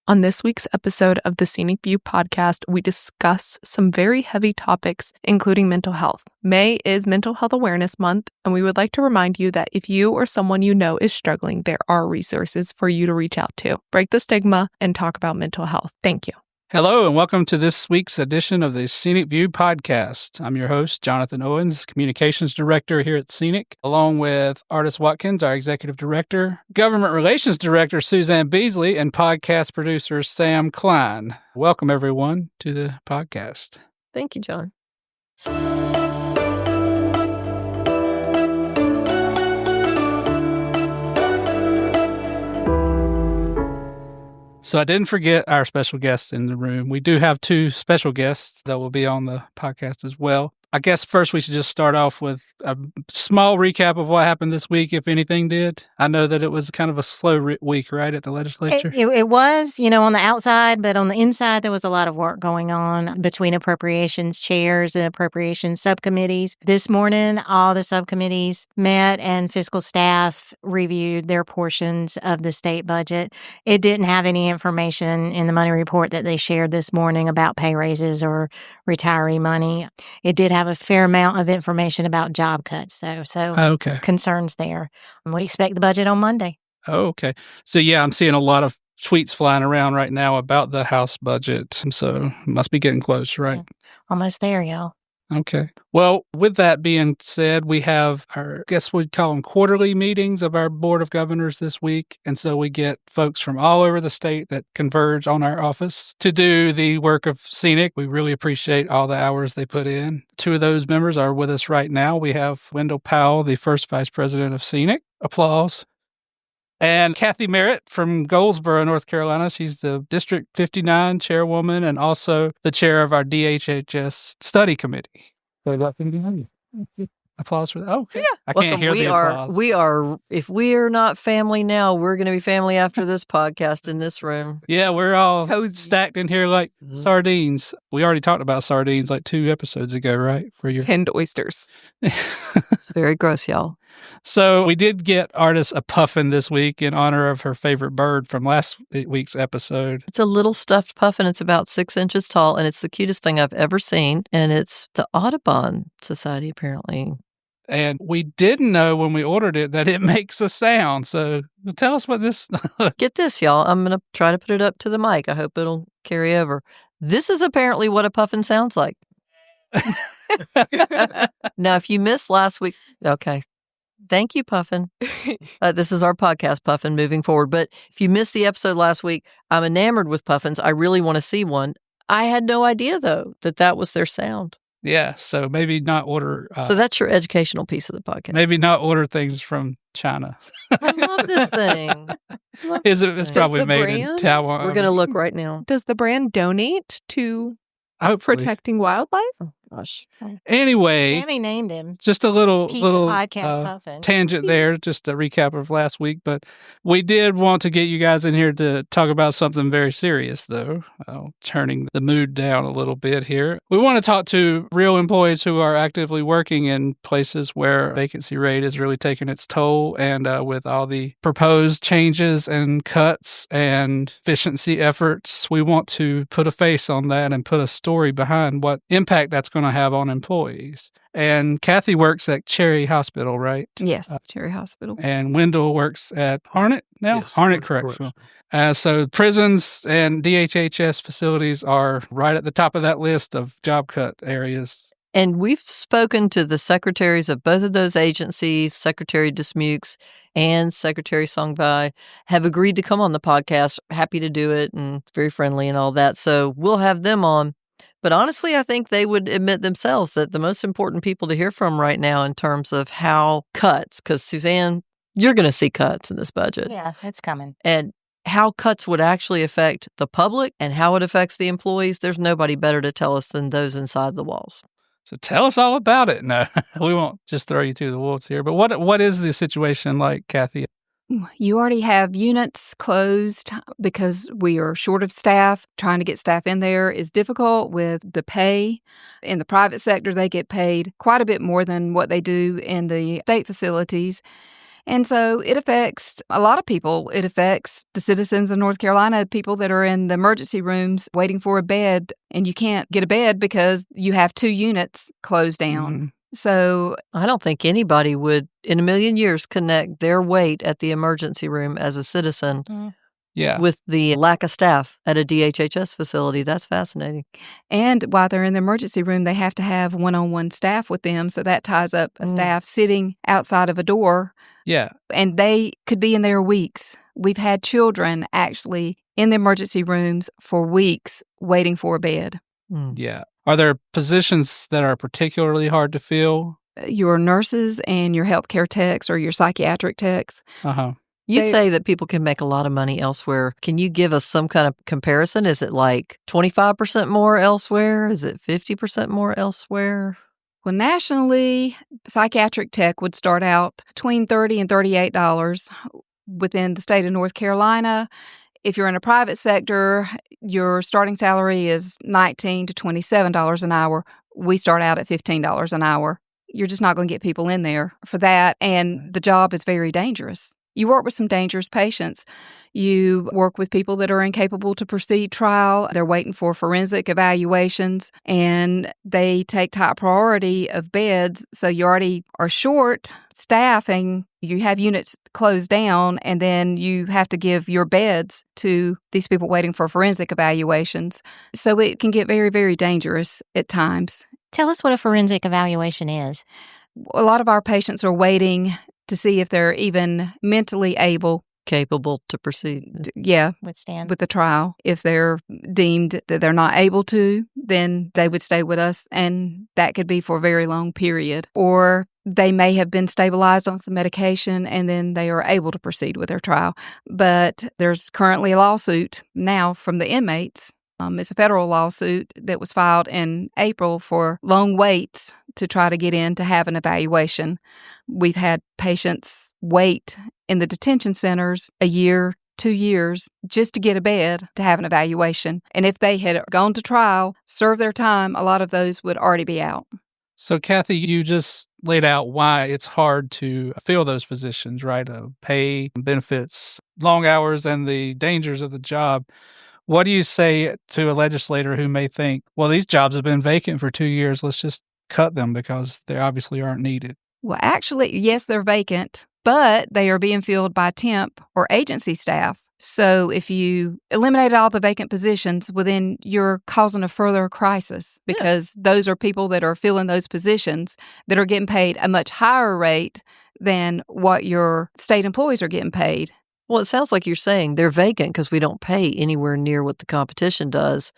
On this week's episode of the Scenic View podcast, we discuss some very heavy topics, including mental health. May is Mental Health Awareness Month, and we would like to remind you that if you or someone you know is struggling, there are resources for you to reach out to. Break the stigma and talk about mental health. Thank you. Hello, and welcome to this week's edition of the Scenic View podcast. I'm your host, Jonathan Owens, Communications Director here at Scenic, along with Artis Watkins, our Executive Director, Government Relations Director, Suzanne Beasley, and podcast producer, Sam Klein. Welcome, everyone, to the podcast. Thank you, John. So I didn't forget our special guests in the room. We do have two special guests that will be on the podcast as well. I guess first we should just start off with a small recap of what happened this week, if anything did. I know that it was kind of a slow week, right, at the legislature? It was, on the outside, but on the inside, there was a lot of work going on between appropriations chairs and appropriations subcommittees. This morning, all the subcommittees met and fiscal staff reviewed their portions of the state budget. It didn't have any information in the money report that they shared this morning about pay raises or retiree money. It did have a fair amount of information about job cuts, though, so okay. Concerns there. We expect the budget on Monday. Oh, okay. So, yeah, I'm seeing a lot of tweets flying around right now about the House budget, so it must be getting close, right? Yeah. Almost there, y'all. Okay. Well, with that being said, we have our, I guess we'd call them quarterly meetings of our Board of Governors this week. And so we get folks from all over the state that converge on our office to do the work of Scenic. We really appreciate all the hours they put in. Two of those members are with us right now. We have Wendell Powell, the first Vice President of Scenic. Applause. And Kathy Merritt from Goldsboro, North Carolina. She's the District 59 Chairwoman and also the chair of our DHHS study committee. Applause for that. Oh, okay. Yeah. I can't hear the applause. If we are not family now, we're going to be family after this podcast in this room. Yeah, we're all stacked in here like sardines. We already talked about sardines like 2 episodes ago, right? For your Pinned oysters. It's very gross, y'all. So we did get Artis a puffin this week in honor of her favorite bird from last week's episode. It's a little stuffed puffin. It's about 6 inches tall, and it's the cutest thing I've ever seen. And it's the Audubon Society, apparently. And we didn't know when we ordered it that it makes a sound. So tell us what this... Get this, y'all. I'm going to try to put it up to the mic. I hope it'll carry over. This is apparently what a puffin sounds like. Now, if you missed last week... Okay. Thank you, Puffin. This is our podcast, Puffin, moving forward. But if you missed the episode last week, I'm enamored with puffins. I really want to see one. I had no idea, though, that was their sound. Yeah, so maybe not order... so that's your educational piece of the podcast. Maybe not order things from China. I love this thing. It's probably made in Taiwan. We're going to look right now. Does the brand donate to protecting wildlife? Oh, gosh. Anyway, Sammy named him. Just a little podcast tangent there, just a recap of last week. But we did want to get you guys in here to talk about something very serious, though, turning the mood down a little bit here. We want to talk to real employees who are actively working in places where vacancy rate is really taking its toll. And with all the proposed changes and cuts and efficiency efforts, we want to put a face on that and put a story behind what impact that's going to have on employees. And Kathy works at Cherry Hospital, right? Yes, Cherry Hospital. And Wendell works at Harnett now? Yes, Harnett Correctional. So prisons and DHHS facilities are right at the top of that list of job cut areas. And we've spoken to the secretaries of both of those agencies, Secretary Dismukes and Secretary Songbai, have agreed to come on the podcast. Happy to do it and very friendly and all that. So we'll have them on. But honestly, I think they would admit themselves that the most important people to hear from right now in terms of how cuts, because Suzanne, you're going to see cuts in this budget. Yeah, it's coming. And how cuts would actually affect the public and how it affects the employees, there's nobody better to tell us than those inside the walls. So tell us all about it. No, we won't just throw you to the wolves here. But what is the situation like, Kathy? You already have units closed because we are short of staff. Trying to get staff in there is difficult with the pay. In the private sector, they get paid quite a bit more than what they do in the state facilities. And so it affects a lot of people. It affects the citizens of North Carolina, people that are in the emergency rooms waiting for a bed, and you can't get a bed because you have 2 units closed down. Mhm. So I don't think anybody would, in a million years, connect their wait at the emergency room as a citizen Yeah. with the lack of staff at a DHHS facility. That's fascinating. And while they're in the emergency room, they have to have one-on-one staff with them. So that ties up a staff sitting outside of a door, Yeah. and they could be in there weeks. We've had children actually in the emergency rooms for weeks waiting for a bed. Yeah. Are there positions that are particularly hard to fill? Your nurses and your healthcare techs or your psychiatric techs. Uh-huh. You They- say that people can make a lot of money elsewhere. Can you give us some kind of comparison? Is it like 25% more elsewhere? Is it 50% more elsewhere? Well, nationally, psychiatric tech would start out between $30 and $38 within the state of North Carolina. If you're in a private sector, your starting salary is $19 to $27 an hour. We start out at $15 an hour. You're just not going to get people in there for that, and the job is very dangerous. You work with some dangerous patients. You work with people that are incapable to proceed trial. They're waiting for forensic evaluations, and they take top priority of beds. So you already are short staffing. You have units closed down, and then you have to give your beds to these people waiting for forensic evaluations. So it can get very, very dangerous at times. Tell us what a forensic evaluation is. A lot of our patients are waiting to see if they're even mentally able, Capable to proceed. Withstand. with the trial. If they're deemed that they're not able to, then they would stay with us, and that could be for a very long period. Or they may have been stabilized on some medication, and then they are able to proceed with their trial. But there's currently a lawsuit now from the inmates. It's a federal lawsuit that was filed in April for long waits to try to get in to have an evaluation. We've had patients wait in the detention centers a year, 2 years, just to get a bed to have an evaluation. And if they had gone to trial, served their time, a lot of those would already be out. So, Kathy, you just laid out why it's hard to fill those positions, right? Pay, benefits, long hours, and the dangers of the job. What do you say to a legislator who may think, well, these jobs have been vacant for 2 years, let's just cut them because they obviously aren't needed? Well, actually, yes, they're vacant, but they are being filled by temp or agency staff. So if you eliminated all the vacant positions, well, then you're causing a further crisis because those are people that are filling those positions that are getting paid a much higher rate than what your state employees are getting paid. Well, it sounds like you're saying they're vacant because we don't pay anywhere near what the competition does.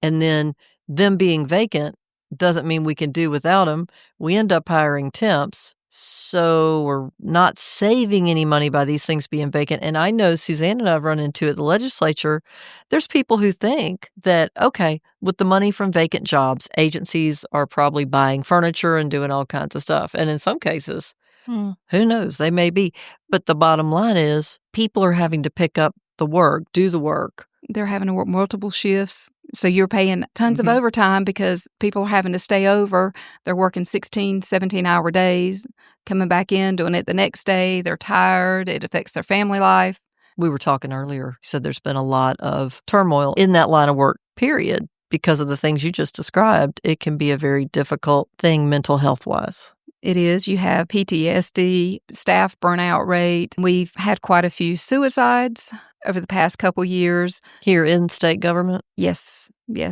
And then them being vacant doesn't mean we can do without them. We end up hiring temps. So we're not saving any money by these things being vacant. And I know Suzanne and I have run into at the legislature, there's people who think that, okay, with the money from vacant jobs, agencies are probably buying furniture and doing all kinds of stuff. And in some cases, who knows, they may be. But the bottom line is people are having to pick up the work, do the work. They're having to work multiple shifts. So you're paying tons of overtime because people are having to stay over. They're working 16, 17-hour days, coming back in, doing it the next day. They're tired. It affects their family life. We were talking earlier. You said there's been a lot of turmoil in that line of work, period, because of the things you just described. It can be a very difficult thing mental health-wise. It is. You have PTSD, staff burnout rate. We've had quite a few suicides over the past couple years. Here in state government? Yes,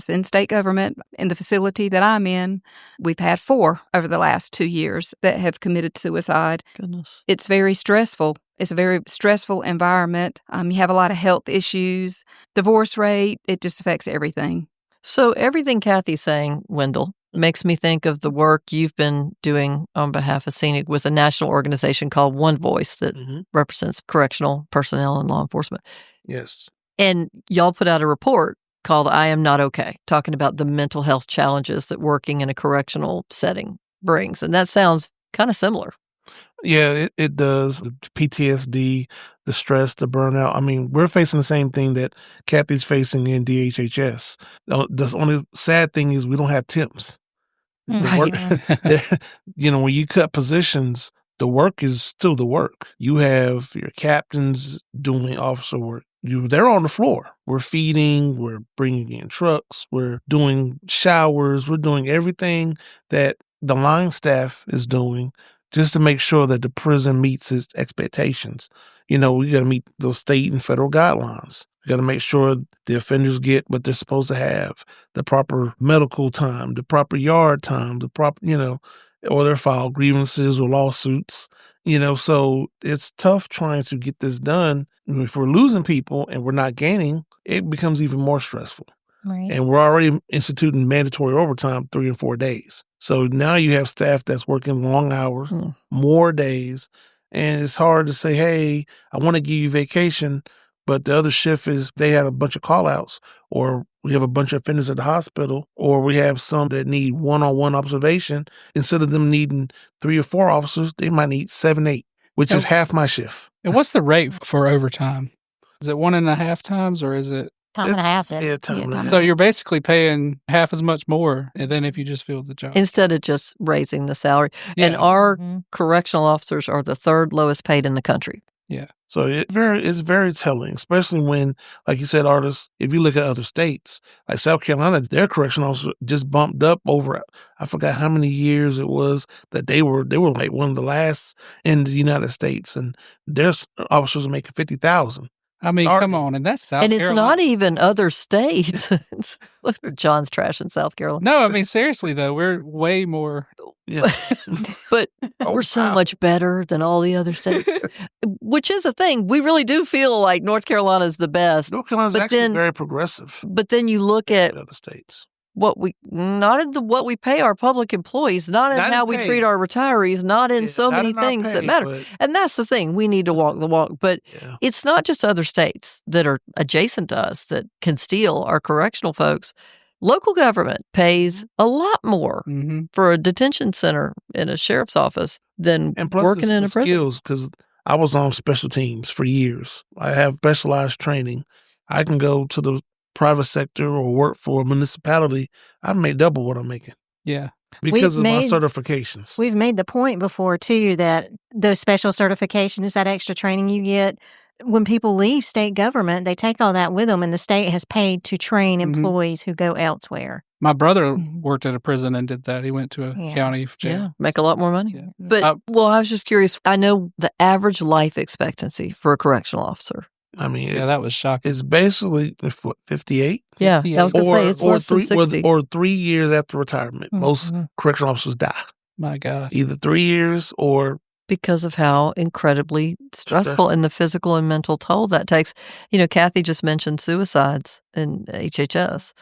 in state government. In the facility that I'm in, we've had 4 over the last 2 years that have committed suicide. Goodness. It's very stressful. It's a very stressful environment. You have a lot of health issues, divorce rate. It just affects everything. So everything Kathy's saying, Wendell, makes me think of the work you've been doing on behalf of Scenic with a national organization called One Voice that represents correctional personnel and law enforcement. Yes. And y'all put out a report called I Am Not Okay, talking about the mental health challenges that working in a correctional setting brings. And that sounds kind of similar. Yeah, it does. The PTSD, the stress, the burnout. I mean, we're facing the same thing that Kathy's facing in DHHS. The only sad thing is we don't have temps. The Right. work, when you cut positions, the work is still the work. You have your captains doing officer work. They're on the floor. We're feeding, we're bringing in trucks, we're doing showers, we're doing everything that the line staff is doing just to make sure that the prison meets its expectations. We got to meet those state and federal guidelines. We got to make sure the offenders get what they're supposed to have, the proper medical time, the proper yard time, the proper, or they're filed grievances or lawsuits. So it's tough trying to get this done. If we're losing people and we're not gaining, it becomes even more stressful. Right. And we're already instituting mandatory overtime 3 and 4 days. So now you have staff that's working long hours, more days, and it's hard to say, hey, I want to give you vacation, but the other shift is they have a bunch of call-outs, or we have a bunch of offenders at the hospital, or we have some that need one-on-one observation. Instead of them needing 3 or 4 officers, they might need 7, 8, which is half my shift. And what's the rate for overtime? Is it 1.5 times or is it? Time and a half. Yeah, time and a half. So you're basically paying half as much more than if you just filled the job. Instead of just raising the salary. Yeah. And our correctional officers are the 3rd lowest paid in the country. Yeah. So it's very telling, especially when, like you said, Artis, if you look at other states, like South Carolina, their correctional officers just bumped up over, I forgot how many years it was that they were like one of the last in the United States, and their officers are making $50,000. I mean, come on, and that's South And it's Carolina. not even other states. Look, John's trash in South Carolina. No, I mean, seriously, though, we're way more. Yeah. But we're so much better than all the other states, which is a thing. We really do feel like North Carolina is the best. North Carolina's actually very progressive. But then you look at other states. What we pay our public employees, not in how we treat our retirees, not in so many things that matter. And that's the thing. We need to walk the walk. But it's not just other states that are adjacent to us that can steal our correctional folks. Local government pays a lot more for a detention center in a sheriff's office than working in a prison. Skills, because I was on special teams for years. I have specialized training. I can go to the private sector or work for a municipality. I made double what I'm making. Yeah. Because of my certifications. We've made the point before, too, that those special certifications, that extra training you get, when people leave state government, they take all that with them, and the state has paid to train employees who go elsewhere. My brother worked at a prison and did that. He went to a county jail. Yeah, make a lot more money. Yeah. But, I was just curious. I know the average life expectancy for a correctional officer. I mean, that was shocking. It's basically 58. Yeah, I was going to say it's less than 60. Or 3 years after retirement. Most correctional officers die. My God. Either 3 years or... Because of how incredibly stressful and the physical and mental toll that takes. Kathy just mentioned suicides in HHS.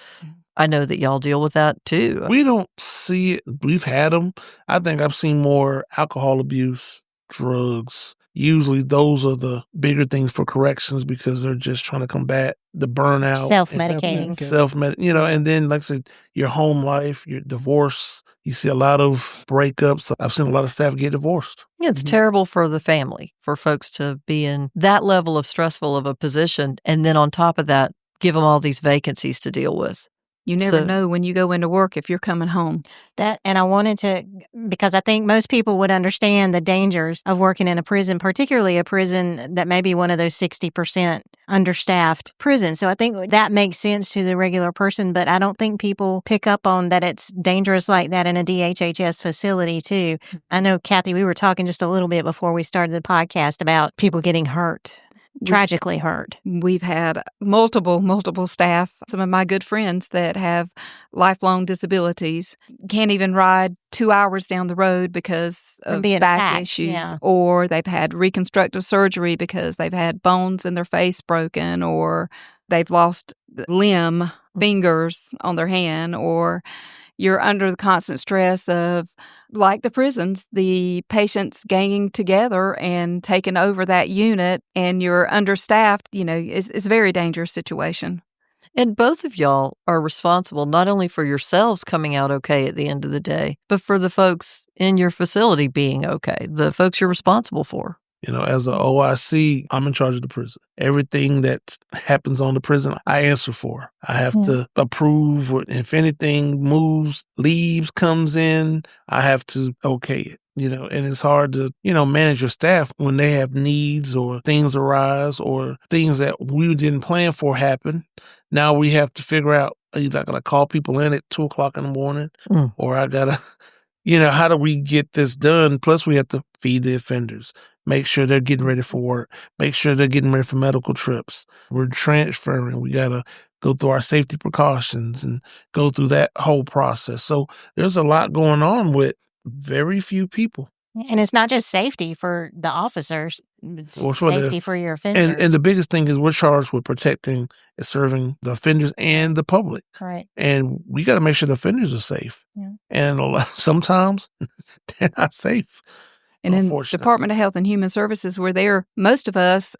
I know that y'all deal with that too. We don't see it. We've had them. I think I've seen more alcohol abuse, drugs. Usually those are the bigger things for corrections because they're just trying to combat the burnout. Self-medicating. And then, like I said, your home life, your divorce. You see a lot of breakups. I've seen a lot of staff get divorced. Yeah, it's terrible for the family, for folks to be in that level of stressful of a position. And then on top of that, give them all these vacancies to deal with. You never know when you go into work if you're coming home. And I wanted to, because I think most people would understand the dangers of working in a prison, particularly a prison that may be one of those 60% understaffed prisons. So I think that makes sense to the regular person, but I don't think people pick up on that it's dangerous like that in a DHHS facility too. I know, Kathy, we were talking just a little bit before we started the podcast about people getting hurt. Tragically hurt. We've had multiple staff, some of my good friends that have lifelong disabilities, can't even ride 2 hours down the road because of back issues, or they've had reconstructive surgery because they've had bones in their face broken, or they've lost limb, fingers on their hand, or you're under the constant stress of, like the prisons, the patients ganging together and taking over that unit, and you're understaffed. It's a very dangerous situation. And both of y'all are responsible not only for yourselves coming out okay at the end of the day, but for the folks in your facility being okay, the folks you're responsible for. As an OIC, I'm in charge of the prison. Everything that happens on the prison, I answer for. I have to approve. If anything moves, leaves, comes in, I have to okay it. And it's hard to, manage your staff when they have needs or things arise or things that we didn't plan for happen. Now we have to figure out, either I got to call people in at 2:00 in the morning or I got to, how do we get this done? Plus we have to feed the offenders, make sure they're getting ready for work, make sure they're getting ready for medical trips. We're transferring. We got to go through our safety precautions and go through that whole process. So there's a lot going on with very few people. And it's not just safety for the officers, it's safety for your offenders. And the biggest thing is we're charged with protecting and serving the offenders and the public. Right. And we got to make sure the offenders are safe. Yeah. And sometimes they're not safe. And in Department of Health and Human Services, we're there, most of us,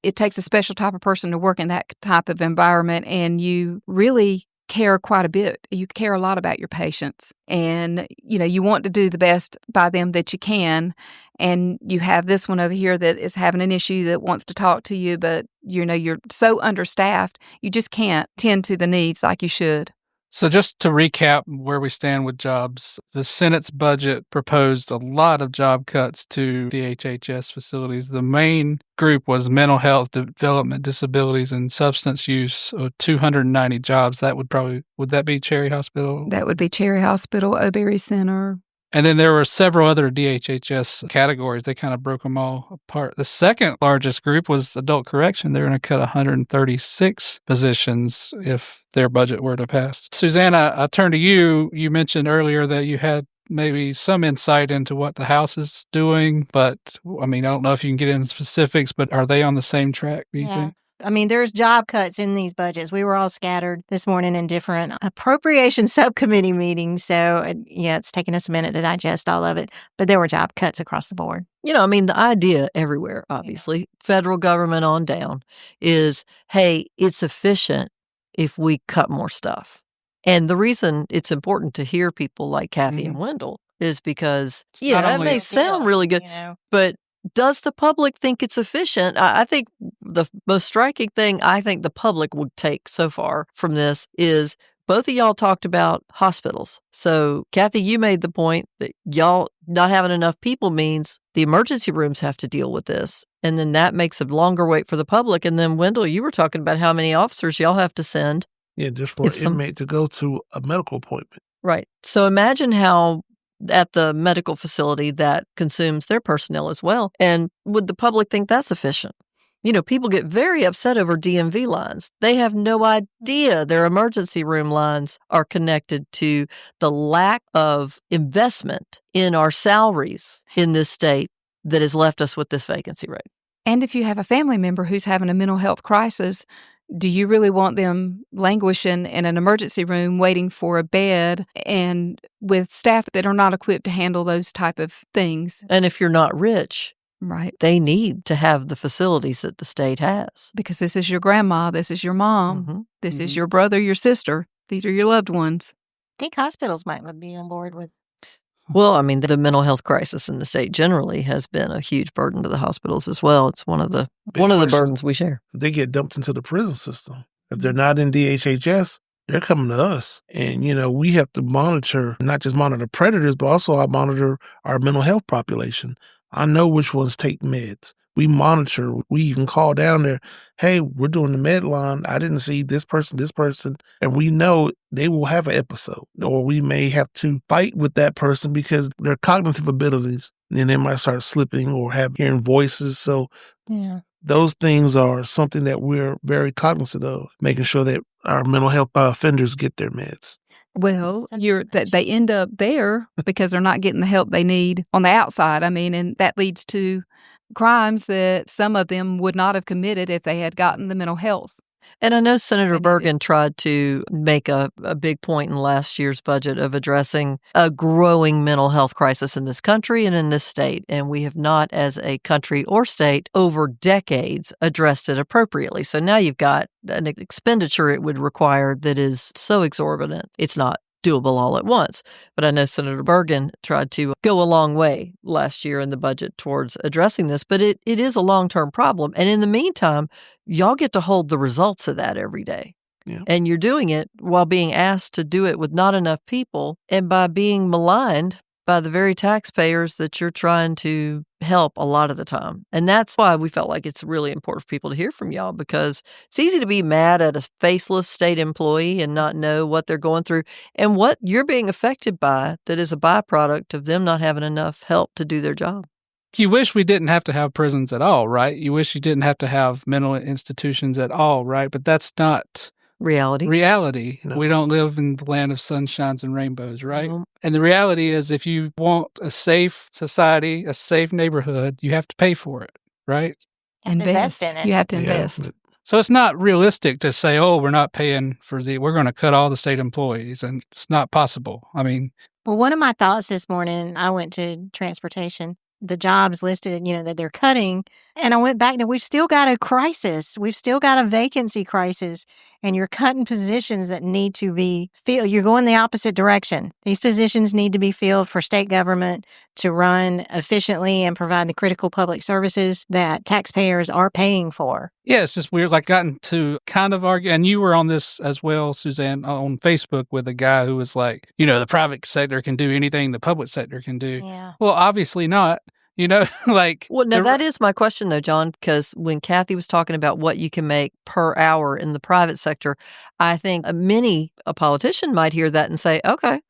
it takes a special type of person to work in that type of environment, and you really care quite a bit. You care a lot about your patients, and, you want to do the best by them that you can, and you have this one over here that is having an issue that wants to talk to you, but, you're so understaffed, you just can't tend to the needs like you should. So just to recap where we stand with jobs, the Senate's budget proposed a lot of job cuts to DHHS facilities. The main group was mental health, development disabilities, and substance use, 290 jobs. Would that be Cherry Hospital? That would be Cherry Hospital, O'Berry Center. And then there were several other DHHS categories. They kind of broke them all apart. The second largest group was adult correction. They're going to cut 136 positions if their budget were to pass. Susanna, I turn to you. You mentioned earlier that you had maybe some insight into what the House is doing, but I don't know if you can get into specifics, but are they on the same track, do you think? There's job cuts in these budgets. We were all scattered this morning in different appropriation subcommittee meetings. So, it's taken us a minute to digest all of it. But there were job cuts across the board. The idea everywhere, obviously, federal government on down, is, hey, it's efficient if we cut more stuff. And the reason it's important to hear people like Kathy and Wendell is because, that may sound really good, but does the public think it's efficient? I think the most striking thing I think the public would take so far from this is both of y'all talked about hospitals. So, Kathy, you made the point that y'all not having enough people means the emergency rooms have to deal with this. And then that makes a longer wait for the public. And then, Wendell, you were talking about how many officers y'all have to send. Yeah, just for an inmate to go to a medical appointment. Right. So imagine how at the medical facility that consumes their personnel as well. And would the public think that's efficient? People get very upset over DMV lines. They have no idea their emergency room lines are connected to the lack of investment in our salaries in this state that has left us with this vacancy rate. And if you have a family member who's having a mental health crisis, do you really want them languishing in an emergency room waiting for a bed and with staff that are not equipped to handle those type of things? And if you're not rich, right, they need to have the facilities that the state has. Because this is your grandma, this is your mom, this is your brother, your sister. These are your loved ones. I think hospitals might be on board with. Well, the mental health crisis in the state generally has been a huge burden to the hospitals as well. It's one of the burdens we share. They get dumped into the prison system. If they're not in DHHS, they're coming to us. And, we have to monitor, not just monitor predators, but also monitor our mental health population. I know which ones take meds. We monitor. We even call down there, hey, we're doing the med line. I didn't see this person. And we know they will have an episode, or we may have to fight with that person because their cognitive abilities, and they might start slipping or have hearing voices. So those things are something that we're very cognizant of, making sure that our mental health offenders get their meds. Well, they end up there because they're not getting the help they need on the outside. And that leads to crimes that some of them would not have committed if they had gotten the mental health. And I know Senator Bergen tried to make a big point in last year's budget of addressing a growing mental health crisis in this country and in this state. And we have not, as a country or state, over decades addressed it appropriately. So now you've got an expenditure it would require that is so exorbitant, it's not doable all at once. But I know Senator Bergen tried to go a long way last year in the budget towards addressing this, but it is a long-term problem. And in the meantime, y'all get to hold the results of that every day. Yeah. And you're doing it while being asked to do it with not enough people and by being maligned by the very taxpayers that you're trying to help a lot of the time. And that's why we felt like it's really important for people to hear from y'all, because it's easy to be mad at a faceless state employee and not know what they're going through and what you're being affected by that is a byproduct of them not having enough help to do their job. You wish we didn't have to have prisons at all, right? You wish you didn't have to have mental institutions at all, right? But that's not reality. No. We don't live in the land of sunshines and rainbows, right? Mhm. And the reality is, if you want a safe society, a safe neighborhood, you have to pay for it, right? Invest in it. You have to Yeah, invest. but So it's not realistic to say, oh, we're not paying we're going to cut all the state employees, and it's not possible. I mean, Well, one of my thoughts this morning, I went to transportation, the jobs listed, that they're cutting. And I went back to, we've still got a crisis. We've still got a vacancy crisis. And you're cutting positions that need to be filled. You're going the opposite direction. These positions need to be filled for state government to run efficiently and provide the critical public services that taxpayers are paying for. yeah, it's just weird. Like, gotten to kind of argue, and you were on this as well, Suzanne, on Facebook with a guy who was like, the private sector can do anything the public sector can do. Yeah. Well, obviously not. Like. Well, now that is my question, though, John, because when Kathy was talking about what you can make per hour in the private sector, I think a politician might hear that and say, okay,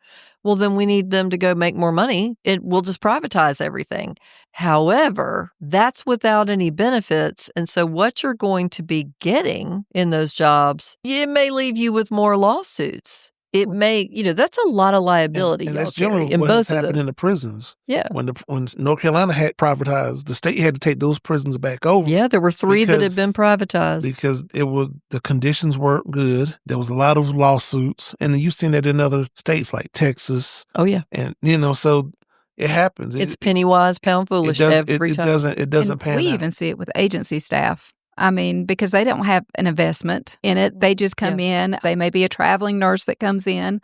well, then we need them to go make more money. We'll just privatize everything. However, that's without any benefits. And so what you're going to be getting in those jobs, it may leave you with more lawsuits. It may, that's a lot of liability. and y'all that's generally carry in what both has of happened those. in the prisons. Yeah. When North Carolina had privatized, the state had to take those prisons back over. Yeah, there were 3 that had been privatized. Because the conditions weren't good. There was a lot of lawsuits. And you've seen that in other states like Texas. Oh, yeah. And, so it happens. It's penny wise, pound foolish every time. It doesn't pan We out. even see it with agency staff. I mean, because they don't have an investment in it. They just come in. They may be a traveling nurse that comes in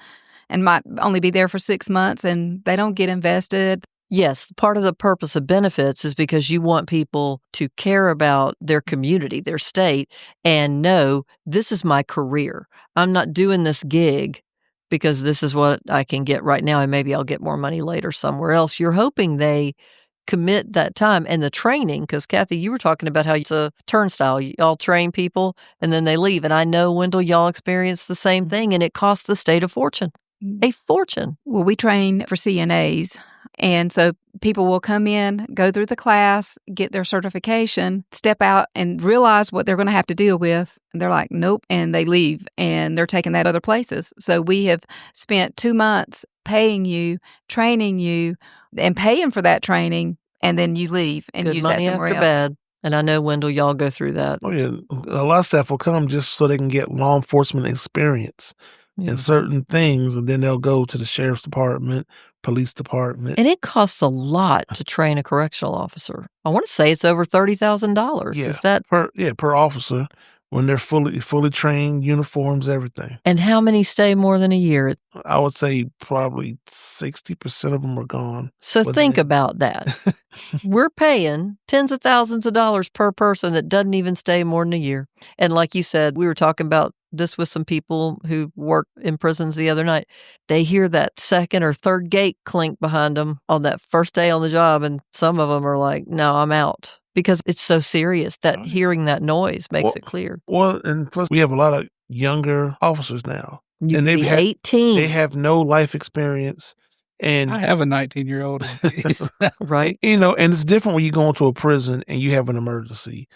and might only be there for 6 months, and they don't get invested. Yes, part of the purpose of benefits is because you want people to care about their community, their state, and know this is my career. I'm not doing this gig because this is what I can get right now, and maybe I'll get more money later somewhere else. You're hoping they commit that time and the training, because Kathy, you were talking about how it's a turnstile. Y'all train people and then they leave. And I know, Wendell, y'all experience the same thing, and it costs the state a fortune. A fortune. Well, we train for CNAs. And so people will come in, go through the class, get their certification, step out and realize what they're going to have to deal with. And they're like, nope. And they leave and they're taking that other places. So we have spent 2 months paying you, training you, and paying for that training. And then you leave and Good use money that somewhere after else. bad. And I know, Wendell, y'all go through that. Oh, yeah. A lot of staff will come just so they can get law enforcement experience in certain things, and then they'll go to the sheriff's department, police department. And it costs a lot to train a correctional officer. I want to say it's over $30,000. Yeah, Is that per officer when they're fully trained, uniforms, everything. And how many stay more than a year? I would say probably 60% of them are gone. So within- think about that. We're paying tens of thousands of dollars per person that doesn't even stay more than a year. And like you said, we were talking about this with some people who work in prisons the other night. They hear that second or third gate clink behind them on that first day on the job, and some of them are like, no, I'm out. Because it's so serious that hearing that noise makes it clear. Well, and plus we have a lot of younger officers now. You and could be 18. They have no life experience. And I have a 19-year-old. Right. And it's different when you go into a prison and you have an emergency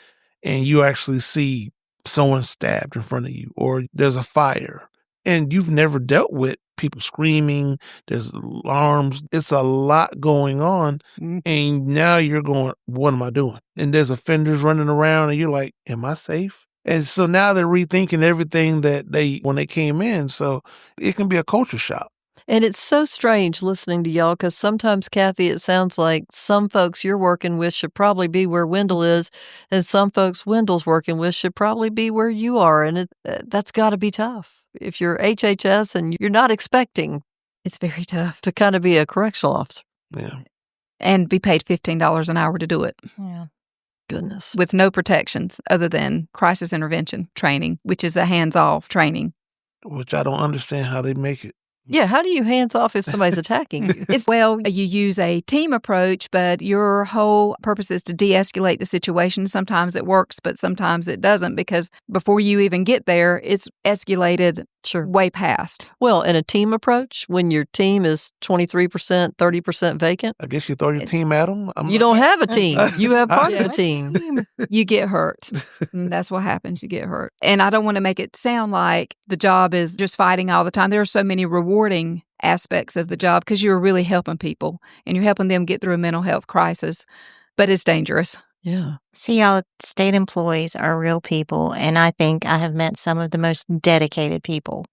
and you actually see someone stabbed in front of you, or there's a fire and you've never dealt with people screaming, there's alarms, it's a lot going on. And now you're going, what am I doing? And there's offenders running around and you're like, am I safe? And so now they're rethinking everything that when they came in. So it can be a culture shock. And it's so strange listening to y'all, because sometimes, Kathy, it sounds like some folks you're working with should probably be where Wendell is, and some folks Wendell's working with should probably be where you are. And that's got to be tough. If you're HHS and you're not expecting, It's very tough. to kind of be a correctional officer. Yeah. And be paid $15 an hour to do it Yeah. Goodness. with no protections other than crisis intervention training, which is a hands-off training. Which I don't understand how they make it. Yeah, how do you hands off if somebody's attacking you? You use a team approach, but your whole purpose is to de-escalate the situation. Sometimes it works, but sometimes it doesn't, because before you even get there, it's escalated way past. Well, in a team approach, when your team is 23%, 30% vacant, I guess you throw your team at them. you don't have a team. You have part of the team. You get hurt. And that's what happens. You get hurt. And I don't want to make it sound like the job is just fighting all the time. There are so many rewarding aspects of the job because you're really helping people and you're helping them get through a mental health crisis, but it's dangerous. Yeah. See, y'all, state employees are real people, and I think I have met some of the most dedicated people.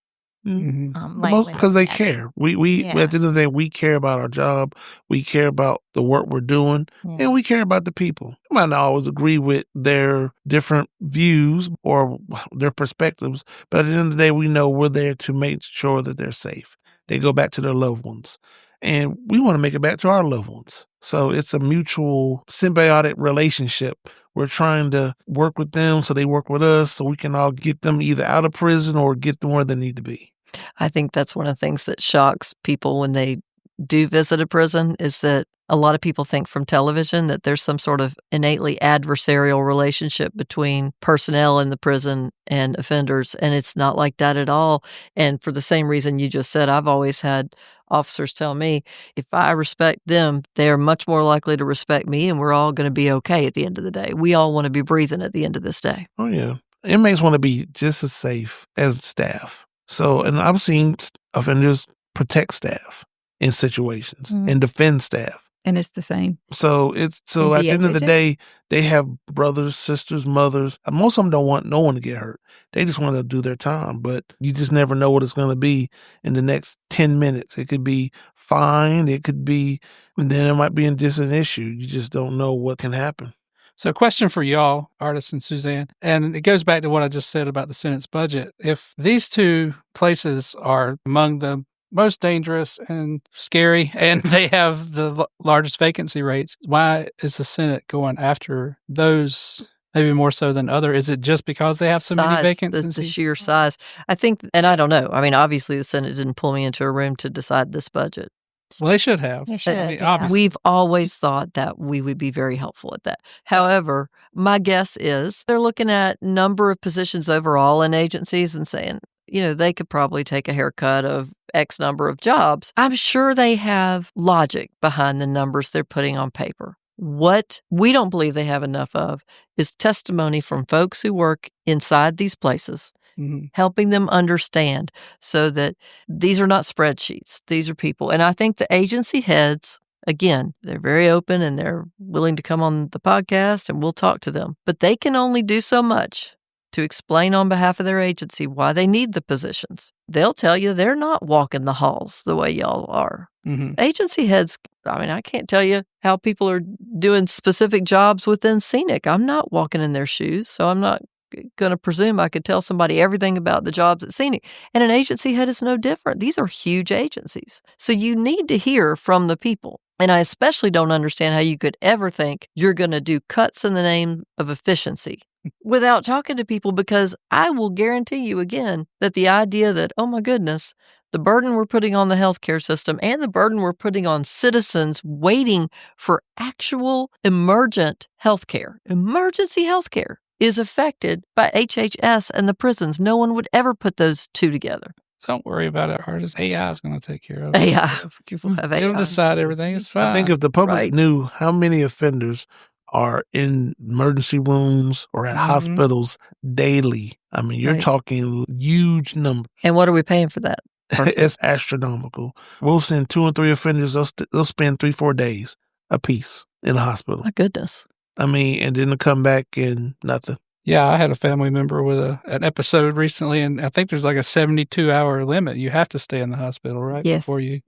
Because they care. We at the end of the day, we care about our job. We care about the work we're doing, and we care about the people. We might not always agree with their different views or their perspectives, but at the end of the day, we know we're there to make sure that they're safe. They go back to their loved ones, and we want to make it back to our loved ones. So it's a mutual symbiotic relationship. We're trying to work with them so they work with us so we can all get them either out of prison or get them where they need to be. I think that's one of the things that shocks people when they do visit a prison is that a lot of people think from television that there's some sort of innately adversarial relationship between personnel in the prison and offenders, and it's not like that at all. And for the same reason you just said, I've always had officers tell me, if I respect them, they're much more likely to respect me, and we're all going to be okay at the end of the day. We all want to be breathing at the end of this day. Oh, yeah. Inmates want to be just as safe as staff. So, and I've seen offenders protect staff in situations and defend staff. And it's the same. So at the end of the day, they have brothers, sisters, mothers. Most of them don't want no one to get hurt. They just want to do their time. But you just never know what it's going to be in the next 10 minutes. It could be fine. It could be, and then it might be just an issue. You just don't know what can happen. So question for y'all, Artis and Suzanne, and it goes back to what I just said about the Senate's budget. If these two places are among the most dangerous and scary, and they have the largest vacancy rates, why is the Senate going after those maybe more so than other? Is it just because they have so many vacancies? The sheer size. I think, and I don't know. I mean, obviously the Senate didn't pull me into a room to decide this budget. Well, they should have. They should, I mean, obviously. We've always thought that we would be very helpful at that. However, my guess is they're looking at number of positions overall in agencies and saying, they could probably take a haircut of X number of jobs. I'm sure they have logic behind the numbers they're putting on paper. What we don't believe they have enough of is testimony from folks who work inside these places, helping them understand so that these are not spreadsheets. These are people. And I think the agency heads, again, they're very open and they're willing to come on the podcast and we'll talk to them. But they can only do so much to explain on behalf of their agency why they need the positions. They'll tell you they're not walking the halls the way y'all are. Agency heads, I can't tell you how people are doing specific jobs within scenic. I'm not walking in their shoes, so I'm not going to presume I could tell somebody everything about the jobs at scenic. And an agency head is no different. These are huge agencies. So you need to hear from the people. And I especially don't understand how you could ever think you're going to do cuts in the name of efficiency without talking to people, because I will guarantee you again that the idea that, oh my goodness, the burden we're putting on the healthcare system and the burden we're putting on citizens waiting for actual emergency healthcare is affected by HHS and the prisons. No one would ever put those two together. Don't worry about it, Artis. AI is going to take care of it. AI. It'll decide everything. It's fine. I think if the public knew how many offenders are in emergency rooms or at hospitals daily, you're talking huge numbers. And what are we paying for that? It's astronomical. We'll send 2 or 3 offenders. They'll spend 3-4 days a piece in the hospital. My goodness. And then they'll come back and nothing. Yeah, I had a family member with an episode recently, and I think there's like a 72-hour limit. You have to stay in the hospital, right? Yes. Before you.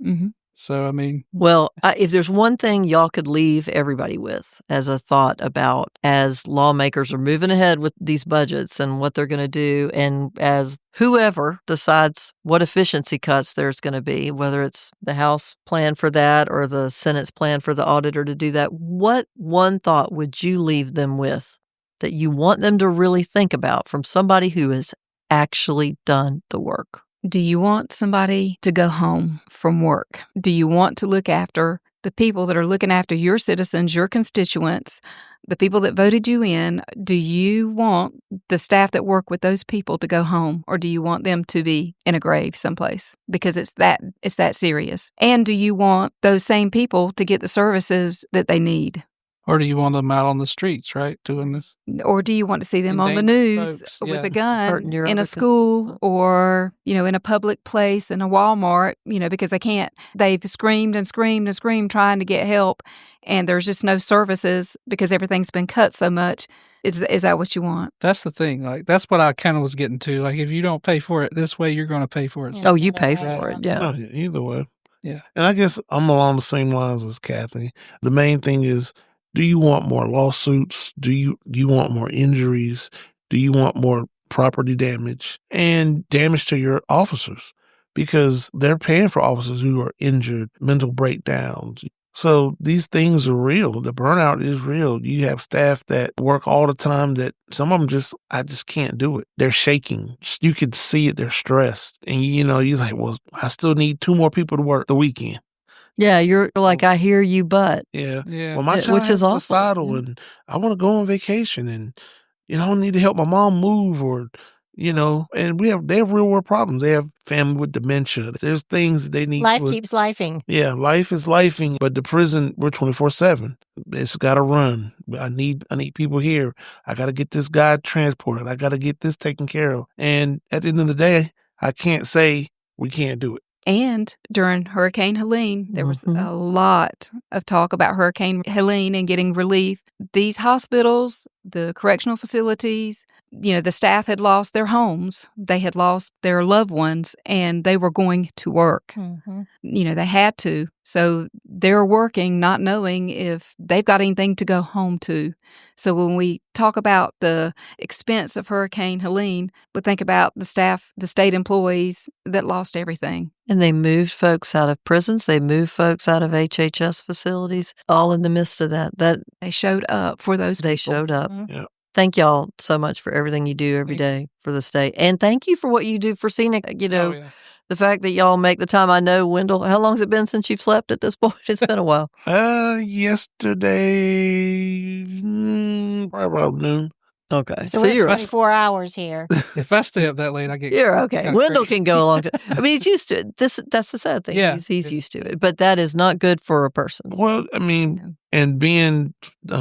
So, Well, if there's one thing y'all could leave everybody with as a thought about as lawmakers are moving ahead with these budgets and what they're going to do, and as whoever decides what efficiency cuts there's going to be, whether it's the House plan for that or the Senate's plan for the auditor to do that, what one thought would you leave them with that you want them to really think about from somebody who has actually done the work? Do you want somebody to go home from work? Do you want to look after the people that are looking after your citizens, your constituents, the people that voted you in? Do you want the staff that work with those people to go home, or do you want them to be in a grave someplace? Because it's that serious. And do you want those same people to get the services that they need? Or do you want them out on the streets, right, doing this? Or do you want to see them on the Endangered news folks, with yeah. a gun Hurting your in a other school or, in a public place, in a Walmart, because they can't. They've screamed and screamed and screamed trying to get help, and there's just no services because everything's been cut so much. Is that what you want? That's the thing. Like, that's what I kind of was getting to. Like, if you don't pay for it this way, you're going to pay for it. Oh, you Either pay way, for it, No, yeah. either way. Yeah. And I guess I'm along the same lines as Kathy. The main thing is, do you want more lawsuits? Do you want more injuries? Do you want more property damage and damage to your officers? Because they're paying for officers who are injured, mental breakdowns. So these things are real. The burnout is real. You have staff that work all the time that some of them I just can't do it. They're shaking. You could see it. They're stressed. And, you're like, well, I still need 2 more people to work the weekend. Yeah, you're like, I hear you, but. Yeah. Yeah. Well, my Yeah, child which has is awful. suicidal, and I want to go on vacation, and I need to help my mom move, or and they have real world problems. They have family with dementia. There's things that they need. Life keeps lifing. Yeah, life is lifing, but the prison, we're 24/7. It's got to run. I need people here. I got to get this guy transported. I got to get this taken care of. And at the end of the day, I can't say we can't do it. And during Hurricane Helene, there was a lot of talk about Hurricane Helene and getting relief. These hospitals, the correctional facilities, the staff had lost their homes. They had lost their loved ones, and they were going to work. Mm-hmm. They had to. So they're working not knowing if they've got anything to go home to. So when we talk about the expense of Hurricane Helene, we think about the staff, the state employees that lost everything. And they moved folks out of prisons. They moved folks out of HHS facilities, all in the midst of that. They showed up for those They people. showed up. Yeah. Thank y'all so much for everything you do every day for the state. And thank you for what you do for Scenic. Oh, yeah. The fact that y'all make the time. I know, Wendell, how long has it been since you've slept at this point? It's been a while. Yesterday, probably around noon. Okay. So we're you're 24 hours here. If I stay up that late, I get You're okay. kinda Wendell crazy. can go along. I mean, he's used to it. That's the sad thing. Yeah. He's used to it. But that is not good for a person. Well, I mean, and being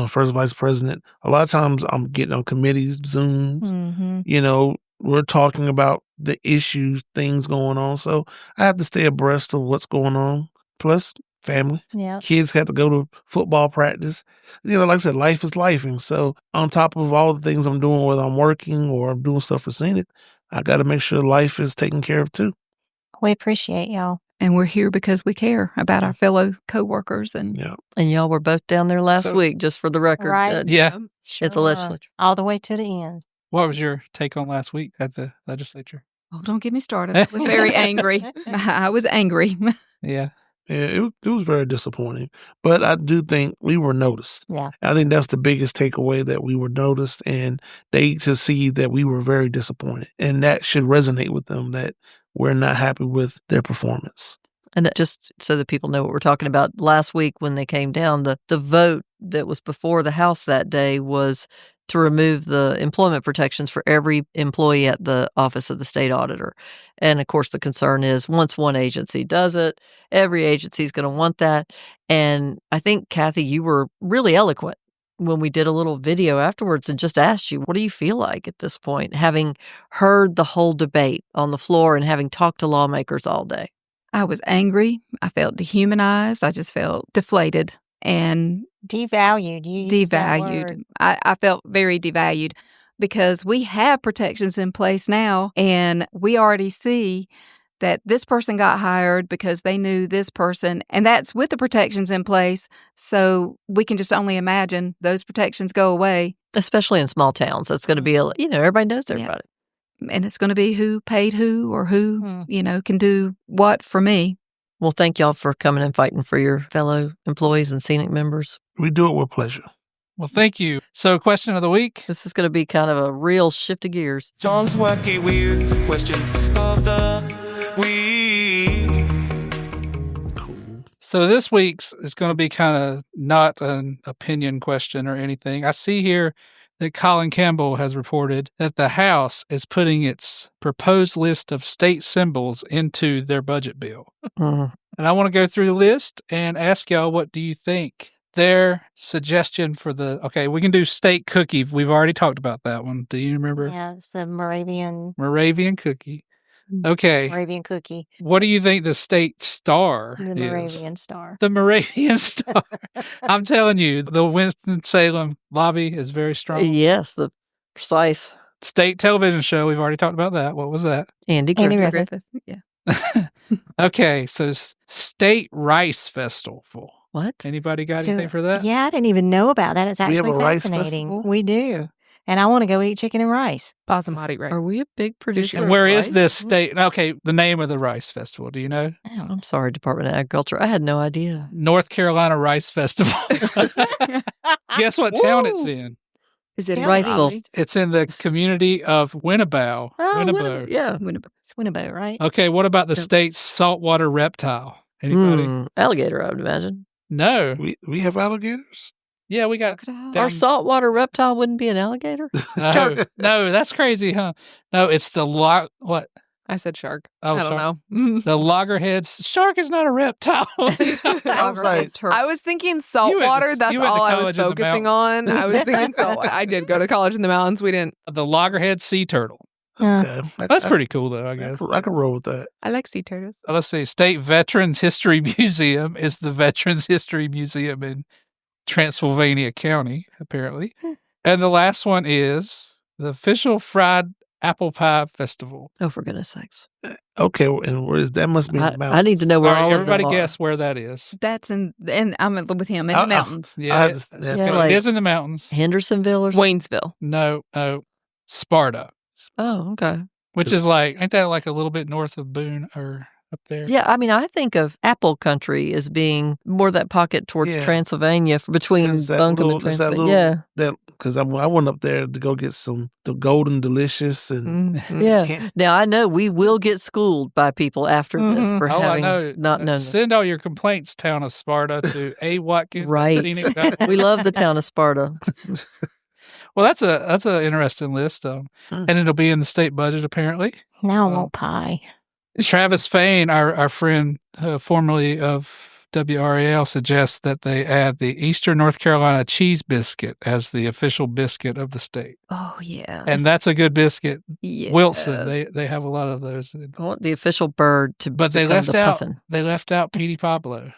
first vice president, a lot of times I'm getting on committees, Zooms, Mm-hmm. we're talking about the issues, things going on. So I have to stay abreast of what's going on. Plus, family. Yeah. Kids have to go to football practice. Like I said, life is life. And so on top of all the things I'm doing, whether I'm working or I'm doing stuff for Scenic, I got to make sure life is taken care of too. We appreciate y'all. And we're here because we care about our fellow coworkers. And Yeah. And y'all were both down there last week, just for the record. Right. Yeah. Sure At the were. legislature. All the way to the end. What was your take on last week at the legislature? oh, don't get me started. I was very angry. I was angry. Yeah. Yeah, it was very disappointing. But I do think we were noticed. Yeah. I think that's the biggest takeaway, that we were noticed, and they to see that we were very disappointed. And that should resonate with them, that we're not happy with their performance. And just so that people know what we're talking about, last week when they came down, the vote that was before the House that day was to remove the employment protections for every employee at the Office of the State Auditor. And of course, the concern is once one agency does it, every agency is going to want that. And I think, Kathy, you were really eloquent when we did a little video afterwards and just asked you, what do you feel like at this point, having heard the whole debate on the floor and having talked to lawmakers all day? I was angry. I felt dehumanized. I just felt deflated and Devalued. You used that devalued. word. I felt very devalued because we have protections in place now, and we already see that this person got hired because they knew this person, and that's with the protections in place. So we can just only imagine those protections go away, Especially in small towns. That's going to be, everybody knows everybody. and it's going to be who paid who or who, Hmm. can do what for me. Well, thank y'all for coming and fighting for your fellow employees and Scenic members. We do it with pleasure. Well, thank you. So, question of the week. This is going to be kind of a real shift of gears. John's wacky weird question of the So this week's is going to be kind of not an opinion question or anything. I see here that Colin Campbell has reported that the House is putting its proposed list of state symbols into their budget bill. Mm. And I want to go through the list and ask y'all, what do you think? Their suggestion for okay, we can do state cookie. We've already talked about that one. Do you remember? Yeah, it's the Moravian cookie. Okay. Moravian cookie. What do you think the state star The is? Moravian star. The Moravian star. I'm telling you, the Winston-Salem lobby is very strong. Yes, the precise State television show, we've already talked about that. What was that? Andy Andy Griffith. Griffith. Yeah. Okay, so State Rice Festival. What? Anybody got So, anything for that? Yeah, I didn't even know about that. It's We have actually a rice fascinating. festival? We do. And I want to go eat chicken and rice. Basmati rice. Are we a big producer? And of where is rice? this state? Okay, the name of the Rice Festival. Do you know? Oh. I'm sorry, Department of Agriculture. I had no idea. North Carolina Rice Festival. Guess what town it's in? Is it in Riceville. Raleigh? It's in the community of Winnebago. Oh, Winnebago. yeah. It's Winnebago, right? Okay, what about the state's saltwater reptile? Anybody? Alligator, I would imagine. No. We have alligators? Yeah, we got Crocodile. down- Our saltwater reptile wouldn't be an alligator? No, that's crazy, huh? No, it's the what? I said shark. Oh, I don't shark. know. The loggerheads. Shark is not a reptile. I was like, I was thinking You saltwater. went That's to all I was college in the focusing on. I was thinking saltwater. I did go to college in the mountains. We didn't. The loggerhead sea turtle. okay. That's pretty cool, though, I I guess. can roll with that. I like sea turtles. Let's see. State Veterans History Museum is the Veterans History Museum in Transylvania County, apparently. And the last one is the official fried apple pie festival. Oh, for goodness sakes. Okay, and where is that? Must be in the mountains. I need to know where All right, all everybody of them guess where that is. That's in, and I'm with him in I- the mountains. Yeah, yeah, Yeah, it like- is in the mountains. are. Hendersonville or something? Waynesville. No, Sparta, Oh, okay. which is ain't that like a little bit north of Boone or up there? Yeah, I mean, I think of Apple Country as being more that pocket towards Yeah. Transylvania between Is that Buncombe and little- is that Transylvania. that because I went up there to go get the golden delicious and Yeah. Yeah. can't- Now, I know we will get schooled by people after this Mhm. for Oh, I having know. not known this. Send all your complaints, town of Sparta, to A. Watkins. Right. We love the town of Sparta. Well, that's a interesting list, and it'll be in the state budget apparently. Now I Well, want pie. Travis Fain, our friend, formerly of WRAL, suggests that they add the Eastern North Carolina cheese biscuit as the official biscuit of the state, Oh, yeah. and that's a good biscuit. Yeah. Wilson, they have a lot of those, I want the official bird to but they become left the out puffin. they left out Petey Pablo.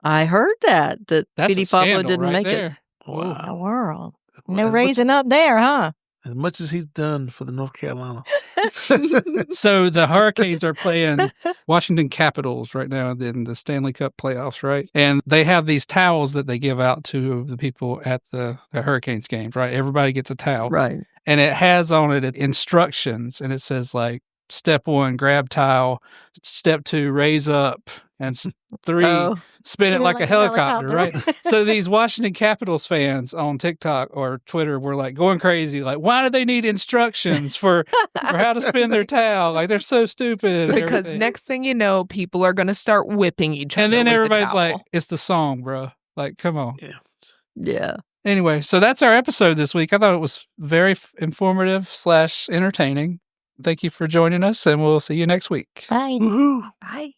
I heard that That's Petey a Pablo scandal didn't right make it. there. The wow. world. No As much- raising up there, huh? As much as he's done for the North Carolina. So the Hurricanes are playing Washington Capitals right now in the Stanley Cup playoffs, right? And they have these towels that they give out to the people at the Hurricanes games, right? Everybody gets a towel. Right. And it has on it instructions, and it says like, step 1, grab towel. Step 2, raise up. And 3, Oh, spin it like a helicopter, right? helicopter. So these Washington Capitals fans on TikTok or Twitter were like going crazy, like, why do they need instructions for how to spin their towle? Like, they're so stupid. and Because everything. next thing you know, people are going to start whipping each other. And then with the everybody's like, towel. it's the song, bro. Like, come on. Yeah. yeah. Anyway, so that's our episode this week. I thought it was very informative / entertaining. Thank you for joining us, and we'll see you next week. Bye. Woohoo. Bye.